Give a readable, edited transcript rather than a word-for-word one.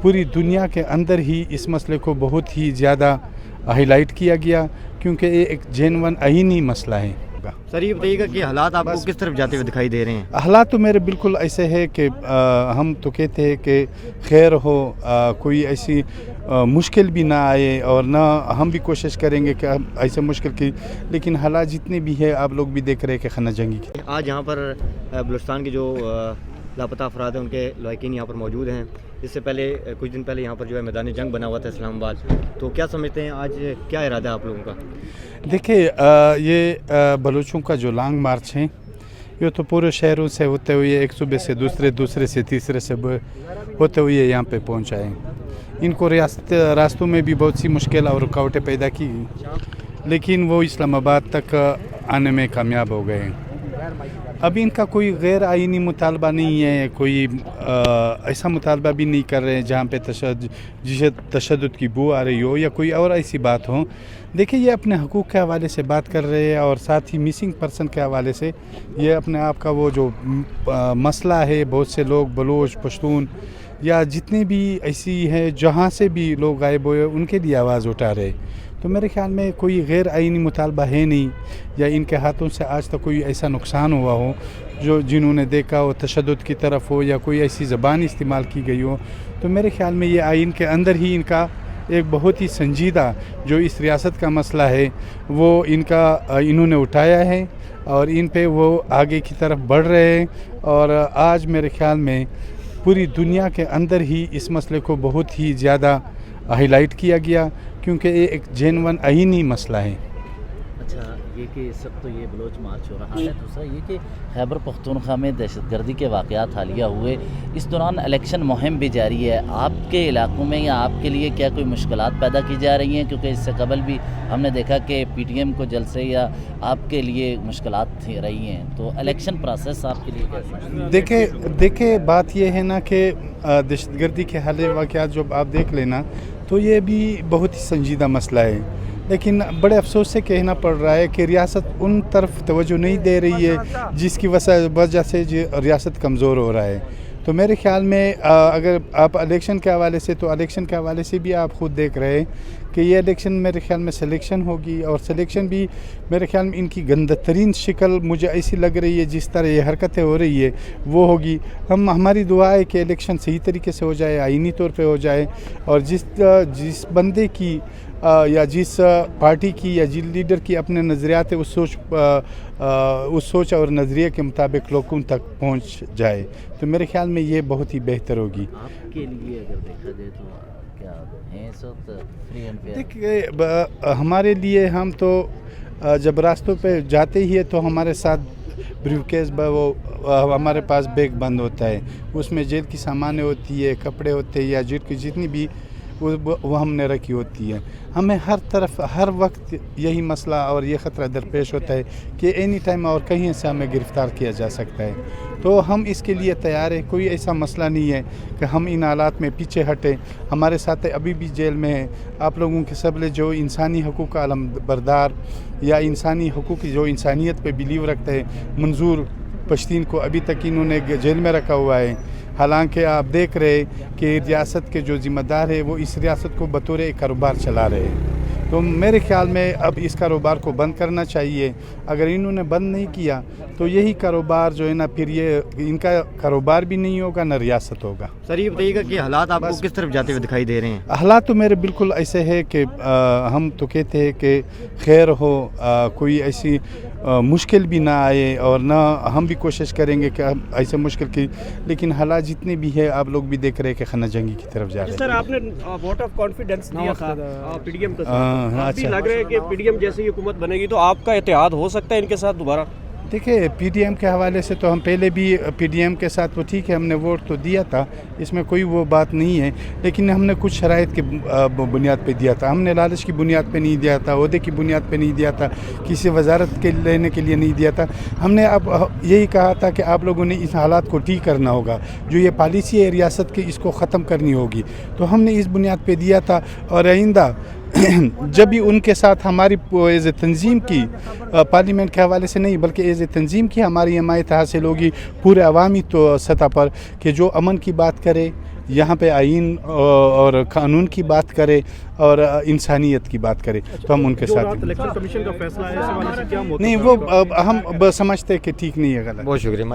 पूरी दुनिया के अंदर ही इस मसले को बहुत ही ज़्यादा हाईलाइट किया गया, क्योंकि ये एक जेन्युइन आईनी मसला है। सर ये बताइएगा कि हालात आपको किस तरफ जाते हुए दिखाई दे रहे हैं? हालात तो मेरे बिल्कुल ऐसे है कि हम तो कहते हैं कि खैर हो, कोई ऐसी मुश्किल भी ना आए, और ना हम भी कोशिश करेंगे कि हम ऐसे मुश्किल की, लेकिन हालात जितने भी है आप लोग भी देख रहे हैं कि खाना जंगी की। आज यहाँ पर बलूचिस्तान के जो लापता अफराद हैं उनके लवाकिन यहाँ पर मौजूद हैं। इससे पहले कुछ दिन पहले यहाँ पर जो है मैदान जंग बना हुआ था इस्लामाबाद, तो क्या समझते हैं आज क्या इरादा है आप लोगों का? देखिए, ये बलूचों का जो लॉन्ग मार्च है, ये तो पूरे शहरों से होते हुए एक सूबे से दूसरे से तीसरे से होते हुए यहाँ पे पहुँचा है। इनको रास्तों में भी बहुत सी मुश्किल और रुकावटें पैदा की, लेकिन वो इस्लामाबाद तक आने में कामयाब हो गए हैं। अब इनका कोई गैर आइनी मुतालबा नहीं है, कोई ऐसा मुतालबा भी नहीं कर रहे हैं जहाँ पे तशद्दुद की बू आ रही हो या कोई और ऐसी बात हो। देखिए, ये अपने हकूक़ के हवाले से बात कर रहे हैं, और साथ ही मिसिंग पर्सन के हवाले से ये अपने आप का वो जो मसला है, बहुत से लोग बलोच, पश्तून या जितने भी ऐसी है जहाँ से भी लोग गायब हुए उनके लिए आवाज़ उठा रहे। तो मेरे ख़्याल में कोई गैर आइनी मुतालबा है नहीं, या इनके हाथों से आज तक कोई ऐसा नुकसान हुआ हो जो जिन्होंने देखा हो तशद्दुद की तरफ हो या कोई ऐसी ज़बान इस्तेमाल की गई हो। तो मेरे ख़्याल में ये आइन के अंदर ही इनका एक बहुत ही संजीदा जो इस रियासत का मसला है वो इन्होंने उठाया है, और इन पे वो आगे की तरफ बढ़ रहे हैं। और आज मेरे ख़्याल में पूरी दुनिया के अंदर ही इस मसले को बहुत ही ज़्यादा हाईलाइट किया गया, क्योंकि ये एक जेन्युइन आईनी मसला है। अच्छा, ये कि इस वक्त तो ये बलोच मार्च हो रहा है, दूसरा ये कि खैबर पख्तूनख्वा में दहशतगर्दी के वाक़यात हालिया हुए, इस दौरान इलेक्शन मुहिम भी जारी है। आपके इलाकों में या आपके लिए क्या कोई मुश्किलात पैदा की जा रही हैं? क्योंकि इससे कबल भी हमने देखा कि PTM को जलसे या आपके लिए मुश्किलात रही हैं, तो इलेक्शन प्रोसेस आपके लिए कैसा? देखिए बात ये है ना कि दहशतगर्दी के हालिया वाक़यात जो आप देख लेना, तो ये भी बहुत ही संजीदा मसला है, लेकिन बड़े अफसोस से कहना पड़ रहा है कि रियासत उन तरफ तवज्जो नहीं दे रही है जिसकी वजह से रियासत कमज़ोर हो रहा है। तो मेरे ख़्याल में अगर आप इलेक्शन के हवाले से, तो इलेक्शन के हवाले से भी आप ख़ुद देख रहे हैं कि ये इलेक्शन मेरे ख़्याल में सिलेक्शन होगी, और सिलेक्शन भी मेरे ख़्याल में इनकी गंदतरीन शक्ल मुझे ऐसी लग रही है, जिस तरह ये हरकतें हो रही है वो होगी। हमारी दुआ है कि इलेक्शन सही तरीके से हो जाए, आइनी तौर पे हो जाए, और जिस बंदे की या जिस पार्टी की या जिस लीडर की अपने नज़रियात है उस सोच और नज़रिए के मुताबिक लोगों तक पहुंच जाए, तो मेरे ख़्याल में ये बहुत ही बेहतर होगी। आपके लिए अगर देखा जाए तो क्या है इस वक्त फ्री एंड फेयर? देखिए, हमारे लिए हम तो जब रास्तों पे जाते ही है तो हमारे साथ ब्रीफकेस वो हमारे पास बैग बंद होता है, उसमें जेल की सामानें होती है, कपड़े होते हैं, या जेल की जितनी भी वो हमने रखी होती है। हमें हर तरफ हर वक्त यही मसला और ये ख़तरा दरपेश होता है कि एनी टाइम और कहीं से हमें गिरफ़्तार किया जा सकता है। तो हम इसके लिए तैयार है, कोई ऐसा मसला नहीं है कि हम इन हालात में पीछे हटें। हमारे साथ अभी भी जेल में है आप लोगों के सबले जो इंसानी हकूक़ का अलमबरदार या इंसानी हकूक़ जो इंसानियत पे बिलीव रखते हैं, मंजूर पश्तीन को अभी तक इन्होंने जेल में रखा हुआ है। हालांकि आप देख रहे कि रियासत के जो ज़िम्मेदार है वो इस रियासत को बतौर एक कारोबार चला रहे हैं। तो मेरे ख़्याल में अब इस कारोबार को बंद करना चाहिए। अगर इन्होंने बंद नहीं किया तो यही कारोबार जो है ना, फिर ये इनका कारोबार भी नहीं होगा, ना रियासत होगा। सर ये बताइएगा कि हालात आपको किस तरफ जाते हुए दिखाई दे रहे हैं? हालात तो मेरे बिल्कुल ऐसे है कि हम तो कहते हैं कि खैर हो, कोई ऐसी मुश्किल भी ना आए, और ना हम भी कोशिश करेंगे कि हम ऐसे मुश्किल की, लेकिन हालात जितने भी है आप लोग भी देख रहे हैं कि खाना जंगी की तरफ जा रहे हैं। सर आपने वोट ऑफ कॉन्फिडेंस दिया था PDM को, अच्छा, लग रहा है कि PDM जैसी हुकूमत बनेगी तो आपका इत्तेहाद हो सकता है इनके साथ दोबारा? देखिए, PDM के हवाले से तो हम पहले भी PDM के साथ वो ठीक है, हमने वोट तो दिया था, इसमें कोई वो बात नहीं है, लेकिन हमने कुछ शराइत के बुनियाद पे दिया था। हमने लालच की बुनियाद पे नहीं दिया था, ओहदे की बुनियाद पे नहीं दिया था, किसी वजारत के लेने के लिए नहीं दिया था। हमने अब यही कहा था कि आप लोगों ने इस हालात को ठीक करना होगा, जो ये पॉलिसी है रियासत की इसको ख़त्म करनी होगी, तो हमने इस बुनियाद पे दिया था। और आइंदा जब भी उनके साथ हमारी एज ए तंजीम की, पार्लियामेंट के हवाले से नहीं बल्कि एज ए तंजीम की हमारी हमायत हासिल होगी पूरे अवामी तो सतह पर, कि जो अमन की बात करे यहाँ पे आइन और कानून की बात करे और इंसानियत की बात करे तो हम उनके साथ हैं। इलेक्शन कमीशन का फैसला है इस हवाले से क्या नहीं, वो हम समझते हैं कि ठीक नहीं है, गलत। बहुत शुक्रिया।